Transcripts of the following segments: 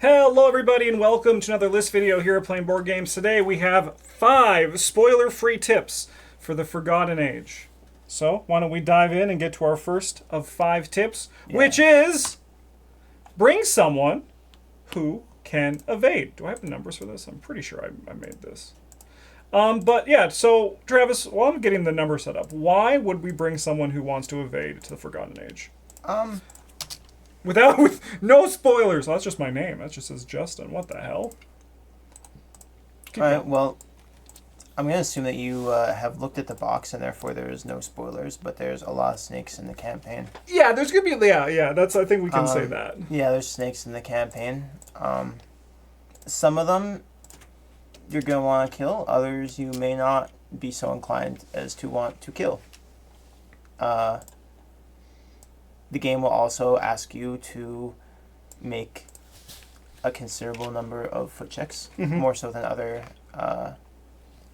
Hello everybody and welcome to another list video here at Playing Board Games. Today we have 5 spoiler-free tips for the Forgotten Age. So why don't we dive in and get to our first of 5 tips, which is bring someone who can evade. Do I have the numbers for this? I'm pretty sure I made this. But yeah, so Travis, while I'm getting the number set up, why would we bring someone who wants to evade to the Forgotten Age? With no spoilers. Well, that's just my name. That just says Justin. What the hell? Alright, well, I'm going to assume that you have looked at the box and therefore there is no spoilers, but there's a lot of snakes in the campaign. Yeah, there's going to be... Yeah, that's... I think we can say that. Yeah, there's snakes in the campaign. Some of them you're going to want to kill. Others you may not be so inclined as to want to kill. The game will also ask you to make a considerable number of foot checks, more so than other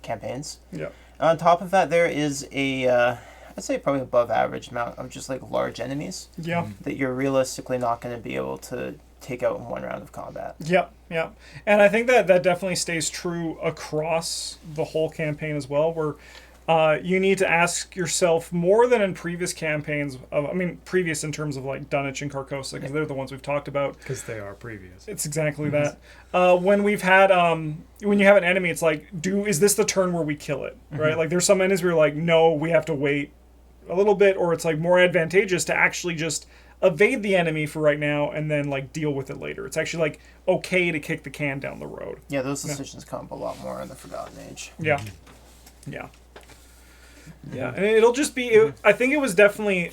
campaigns. Yeah. On top of that, there is I'd say probably above average amount of just like large enemies. Yeah. That you're realistically not going to be able to take out in one round of combat. Yep, yep. And I think that definitely stays true across the whole campaign as well, where you need to ask yourself more than in previous campaigns. Previous in terms of like Dunwich and Carcosa, because they're the ones we've talked about. Because they are previous. It's exactly that. When we've had, when you have an enemy, it's like, is this the turn where we kill it, right? Like there's some enemies where you're like, no, we have to wait a little bit, or it's like more advantageous to actually just evade the enemy for right now and then like deal with it later. It's actually like okay to kick the can down the road. Yeah, those decisions come up a lot more in the Forgotten Age. Yeah. Yeah. Yeah, and it'll just be... I think it was definitely...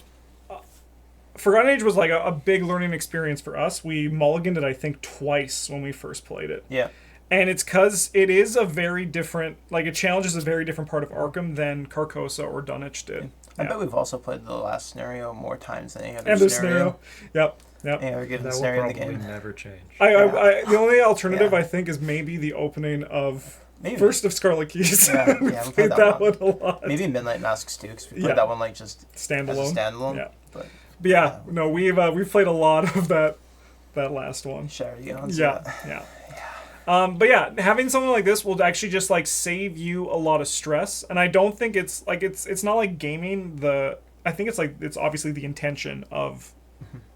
Forgotten Age was like a big learning experience for us. We mulliganed it, I think, twice when we first played it. Yeah. And it's because it is a very different... Like, it challenges a very different part of Arkham than Carcosa or Dunwich did. I bet we've also played the last scenario more times than any other and scenario. Yep. Yep. Yeah, we're given That the will scenario in the probably game. never change. The only alternative, I think, is maybe the opening of... Maybe. First of Scarlet Keys. Yeah, we we played that one a lot. Maybe Midnight Masks too, because we played that one like just standalone. as a standalone. Yeah. But yeah, no, we've played a lot of that last one. Shattered Eons. Yeah. But yeah, having someone like this will actually just like save you a lot of stress, and I don't think it's like it's not like gaming. I think it's obviously the intention of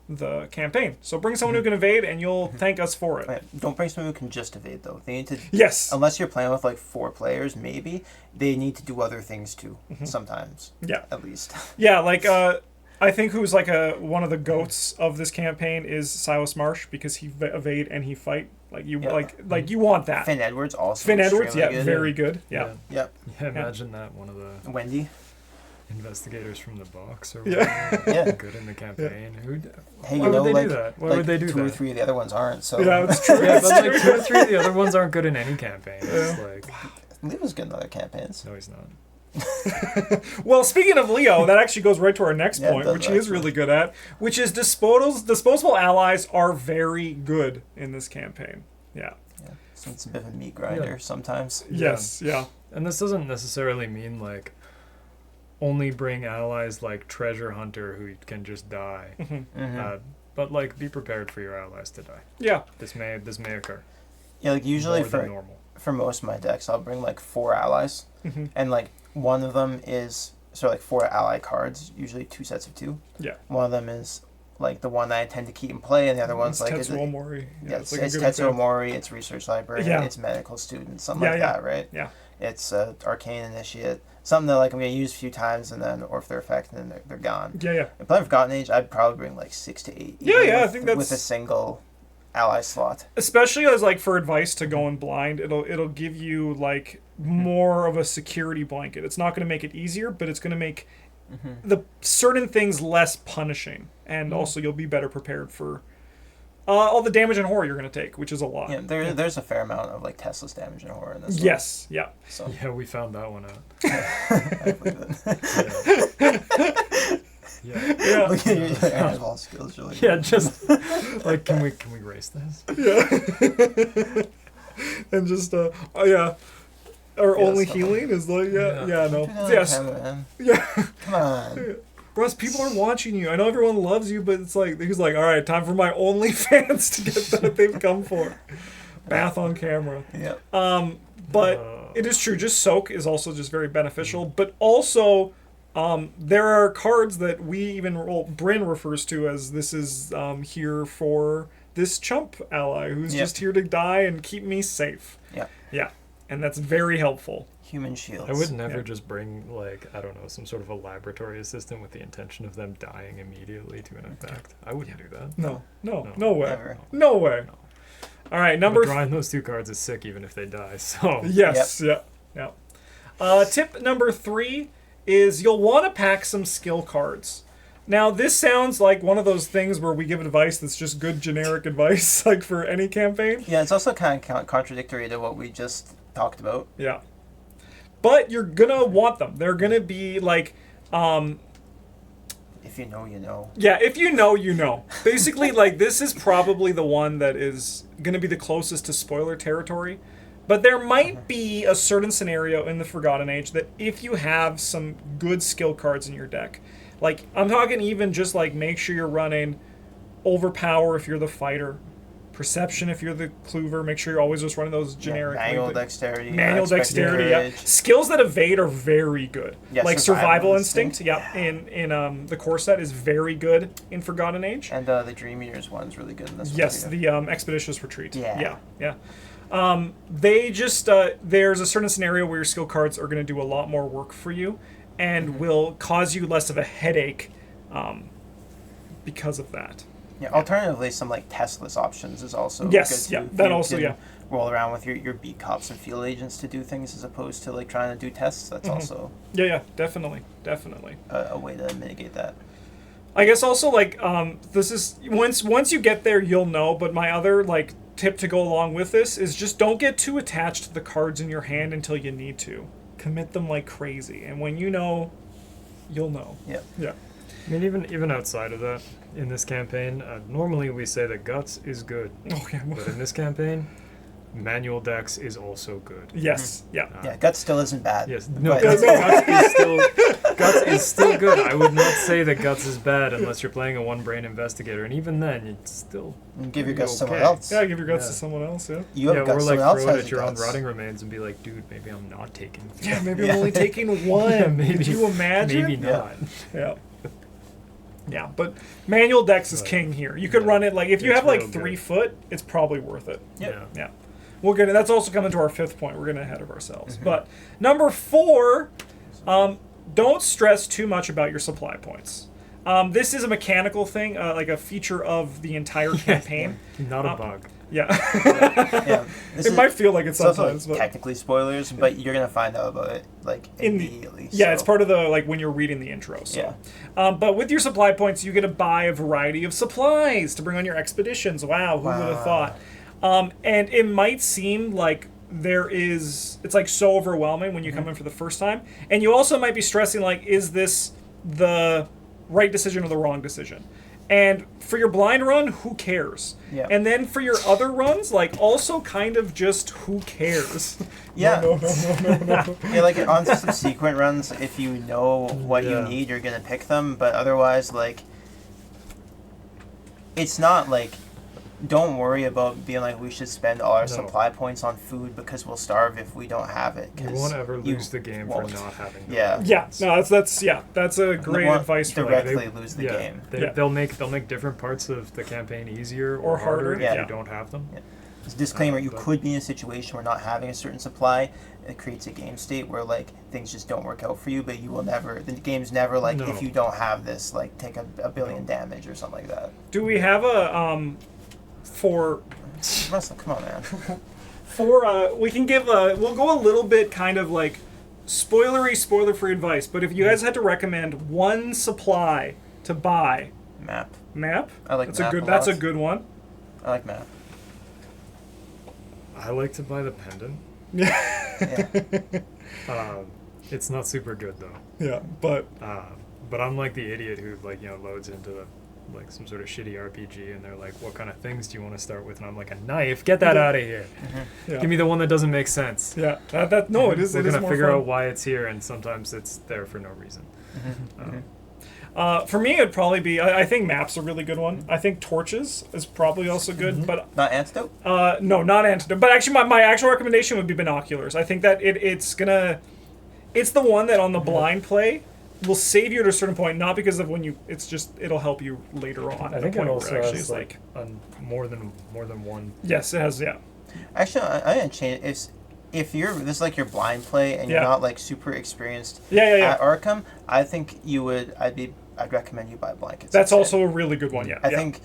the campaign. So bring someone who can evade, and you'll thank us for it. Right. Don't bring someone who can just evade though. They need to. Yes. Unless you're playing with like 4 players, maybe they need to do other things too. Sometimes. Yeah. At least. Yeah, like I think who's like one of the goats of this campaign is Silas Marsh, because he evade and he fight. Like you like you want that. Finn Edwards also. Finn Edwards, good. very good. Yeah. Yep. Yeah, imagine that one of the Wendy. investigators from the box or Yeah. Yeah. good in the campaign. Hey, Why you know, would they like, do that? Why like would they do 2 or that? 3 of the other ones aren't. So Yeah, it's true. Yeah, but like 2 or 3 of the other ones aren't good in any campaign. It's like, Leo's good in other campaigns. no, he's not. Well, speaking of Leo, that actually goes right to our next Yeah, it point, does which he is actually. really good at, which is disposable allies are very good in this campaign. Yeah. Yeah. So it's a bit of a meat grinder sometimes. Yes. Yeah. And this doesn't necessarily mean like only bring allies like Treasure Hunter who can just die. But like be prepared for your allies to die. Yeah. This may occur. Yeah, like usually More than normal. for most of my decks, I'll bring like 4 allies, and like one of them is like 4 ally cards, usually 2 sets of 2. Yeah. One of them is like the one that I tend to keep in play, and the other one's like Tetsuo Mori. Yeah, it's like a good Tetsuo example. Mori, it's Research Library, Yeah. it's Medical Student, something like that, right? Yeah. It's Arcane Initiate, something that like I'm gonna use a few times, and then or if they're effective, then they're gone. Yeah. Yeah. If playing Forgotten Age, I'd probably bring like 6 to 8. Yeah, even I with, think that's with a single ally slot. Especially as like for advice to going blind, it'll give you like more of a security blanket. It's not going to make it easier, but it's going to make the certain things less punishing, and also you'll be better prepared for all the damage and horror you're going to take, which is a lot. Yeah, there's a fair amount of like Tesla's damage and horror in this. Yes, yeah. So Yeah, we found that one out. I believe it. Yeah. Look at your handball skills. Really Yeah, just like can we race this? Yeah. And just yeah. Or only something. healing is like no. Do that Yes. camera, man. Yeah. Come on. Russ, people are watching you. I know everyone loves you, but it's like he's like, all right, time for my OnlyFans to get what they've come for. Bath on camera. Yeah. But it is true. Just soak is also just very beneficial. But also, there are cards that we even Bryn refers to as this is here for this chump ally who's just here to die and keep me safe. Yeah. Yeah, and that's very helpful. Human shields. I would never just bring, like, I don't know, some sort of a laboratory assistant with the intention of them dying immediately to an effect. I wouldn't do that. No way. Never. No way. No. All right, But drawing those 2 cards is sick even if they die, so... Yes, yeah. Tip number 3 is you'll want to pack some skill cards. Now, this sounds like one of those things where we give advice that's just good generic advice, like for any campaign. Yeah, it's also kind of contradictory to what we just talked about. Yeah. But you're going to want them. They're going to be like... If you know, you know. Yeah, if you know, you know. Basically, like, this is probably the one that is going to be the closest to spoiler territory. But there might be a certain scenario in the Forgotten Age that if you have some good skill cards in your deck, like, I'm talking even just, like, make sure you're running Overpower if you're the fighter, Perception if you're the clover, make sure you're always just running those generic... Manual dexterity. Manual dexterity, yeah. Skills that evade are very good. Yeah, like Survival Instinct, in the core set is very good in Forgotten Age. And the Dream Eaters one's really good in this one. Yes, too. the Expeditious Retreat. Yeah. They just, there's a certain scenario where your skill cards are going to do a lot more work for you and will cause you less of a headache because of that. Yeah, alternatively, some like testless options is also yes, good too. Yeah, that also, yeah. Roll around with your beat cops and field agents to do things as opposed to like trying to do tests. That's also definitely a way to mitigate that. I guess also like this is once you get there you'll know. But my other like tip to go along with this is just don't get too attached to the cards in your hand until you need to. Commit them like crazy, and when you know, you'll know. Yeah. I mean, even outside of that, in this campaign, normally we say that Guts is good. Oh, yeah. But in this campaign, Manual Dex is also good. Yes, yeah. Yeah, Guts still isn't bad. Yes, no, Guts is still good. I would not say that Guts is bad unless you're playing a one-brain investigator, and even then, it's still give your Guts to okay. someone else. Yeah, give your Guts to someone else, yeah. You have Guts, or like someone else throw it has at your own Guts. rotting remains and be like, dude, maybe I'm not taking... Yeah, maybe I'm only taking one. Yeah, maybe, Could you imagine? Maybe not. Yeah. Yeah, but Manual Dex is king here. You could run it like if you It's have like real 3 good. foot, it's probably worth it. Yep. Yeah. We're gonna. That's also coming to our 5th point. We're getting ahead of ourselves. But number 4, don't stress too much about your supply points. This is a mechanical thing, like a feature of the entire campaign. Not a bug. Yeah. Yeah. It might feel like it It's also sometimes, like, but technically spoilers, but you're gonna find out about it like immediately. yeah, it's part of the like when you're reading the intro. So, but with your supply points, you get to buy a variety of supplies to bring on your expeditions. Wow, who would have thought? And it might seem like it's like so overwhelming when you come in for the first time, and you also might be stressing like, is this the right decision or the wrong decision? And for your blind run, who cares? Yeah. And then for your other runs, like also kind of just who cares? Yeah. No. Yeah, like on subsequent runs, if you know what you need, you're gonna pick them. But otherwise, like, it's not like, don't worry about being like we should spend all our supply points on food because we'll starve if we don't have it. You won't ever lose the game for not having it. Yeah. Yeah. No, that's a great advice for like, directly lose the game. They'll make different parts of the campaign easier Or harder, if yeah. you don't have them. Yeah. As a disclaimer, you could be in a situation where not having a certain supply, it creates a game state where like things just don't work out for you, but you will never, the game's never like, if you don't have this, like take a billion damage or something like that. do we have a for Russell, come on, man. we can give we'll go a little bit kind of like spoiler free advice, but if you guys had to recommend one supply to buy, Map. that's I like map a good a that's lot. a good one. I like map. I like to buy the pendant. Yeah. It's not super good though. Yeah, but I'm like the idiot who like loads into like some sort of shitty RPG and they're like, what kind of things do you want to start with? And I'm like, a knife, get that out of here. yeah. Give me the one that doesn't make sense. Yeah, that no, it is. We're It is gonna more figure fun. out why it's here, and sometimes it's there for no reason. For me, it'd probably be. I think map's a really good one. I think torches is probably also good, but Not antidote? no, not antidote. But actually, my actual recommendation would be binoculars. I think that it's the one that on the blind play will save you at a certain point, not because of when you. It's just it'll help you later on. I at think a point it also where has like more than one. Yes, it has. Yeah. Actually, I'm gonna change it. If you're this is like your blind play and you're Yeah. not like super experienced Yeah. at ARKHAM, I think I'd recommend you buy blankets. That's instead. also a really good one. Yeah. I yeah. think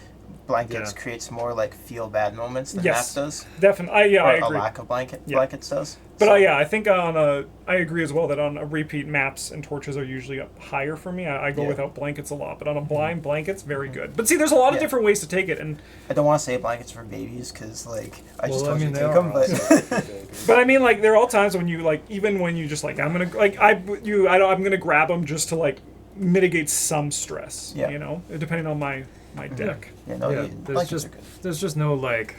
blankets Yeah. creates more like feel bad moments than Yes. map does. Definitely. I Or agree. a lack of blankets does. But So, yeah, I think I agree as well that on a repeat maps and torches are usually up higher for me. I go Yeah. without blankets a lot, but on a blind blankets, very good. But see, there's a lot of Yeah. different ways to take it, and I don't want to say blankets for babies because like I just Well, I told mean, you to they take are them, also but but I mean, like there are all times when you like even when you just like I'm gonna grab them just to like mitigate some stress. Yeah. You know, depending on my deck. yeah, no, Yeah, blankets there's are just good. there's just no like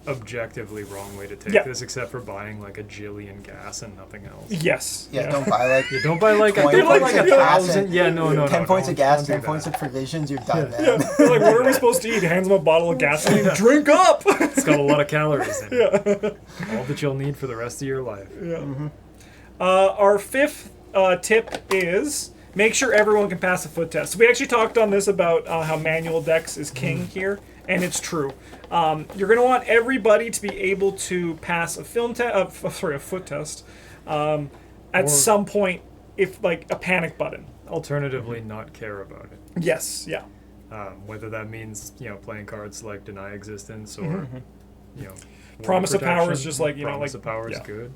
objectively wrong way to take Yeah. this except for buying like a jillion gas and nothing else. Yes. Yeah, don't buy like You don't buy like 20 don't buy points like of a gas thousand. and Yeah, no. 10 points of gas, don't do 10 points that. of provisions, you're done, man. Yeah. They're like, what are we supposed to eat? Hands them a bottle of gasoline. Drink up. It's got a lot of calories in it. All that you'll need for the rest of your life. Yeah. Our fifth tip is make sure everyone can pass a foot test. So we actually talked on this about how manual decks is king here, and it's true. You're going to want everybody to be able to pass a foot test at Or- some point, if like a panic button. Alternatively, not care about it. Yes. Yeah. Whether that means playing cards like Deny Existence or World Promise of Power is Protection. just like Promise of Power is yeah. good.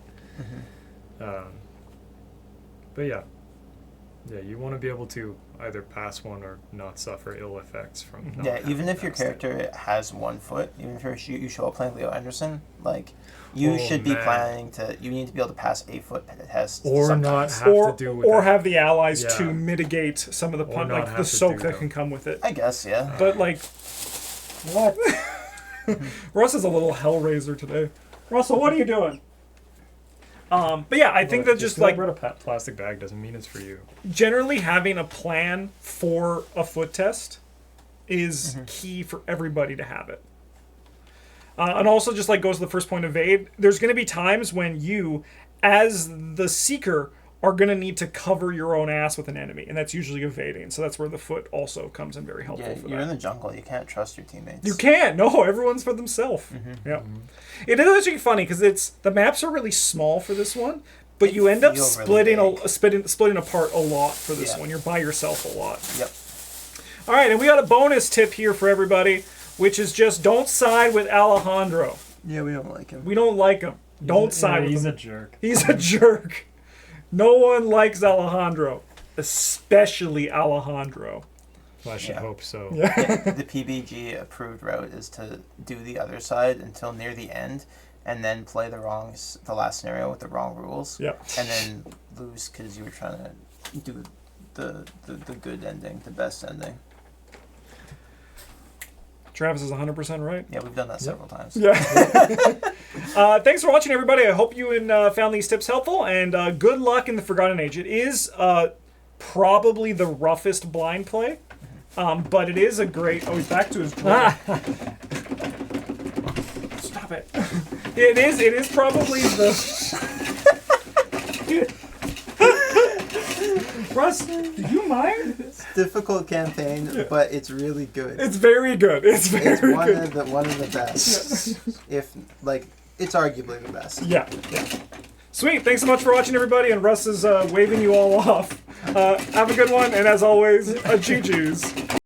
But yeah, you want to be able to either pass one or not suffer ill effects from. Not Yeah, having even if your passed it. character has 1 foot, even if you show up playing Leo Anderson, like you Oh, should be man. planning to. You need to be able to pass a foot test. Or not sometimes. have Or to do with or that. have the allies Yeah. to mitigate some of the Or not like have the to soak do that that. can come with it. I guess, yeah. But like, what? Russ is a little hellraiser today. Russell, what are you doing? But yeah, I think that just like a plastic bag doesn't mean it's for you. generally having a plan for a foot test is key for everybody to have it. And also just like goes to the first point, evade. There's going to be times when you, as the seeker, are going to need to cover your own ass with an enemy, and that's usually evading. So that's where the foot also comes in very helpful Yeah, for you're that. in the jungle. You can't trust your teammates. You can't. No, everyone's for themselves. Yeah, it is actually funny because the maps are really small for this one, but They you end up feel really splitting apart a lot for this Yeah. one. You're by yourself a lot. Yep. All right, and we got a bonus tip here for everybody, which is just don't side with Alejandro. Yeah, we don't like him. We don't like him. Don't side with He's him. a jerk. He's a jerk. No one likes Alejandro, especially Alejandro. Well, I should Yeah. hope so. The PBG approved route is to do the other side until near the end, and then play the last scenario with the wrong rules. Yeah. And then lose because you were trying to do the good ending, the best ending. Travis is 100% right. Yeah, we've done that several times. Yeah. Thanks for watching, everybody. I hope you found these tips helpful, and good luck in the Forgotten Age. It is probably the roughest blind play, but it is a great... Oh, he's back to his drawer. Stop it. It is probably the... Dude. Russ, do you mind? It's a difficult campaign, but it's really good. It's very good. It's very It's one good. of the best. If like, it's arguably the best. Yeah. Sweet. Thanks so much for watching, everybody. And Russ is waving you all off. Have a good one. And as always, GG's.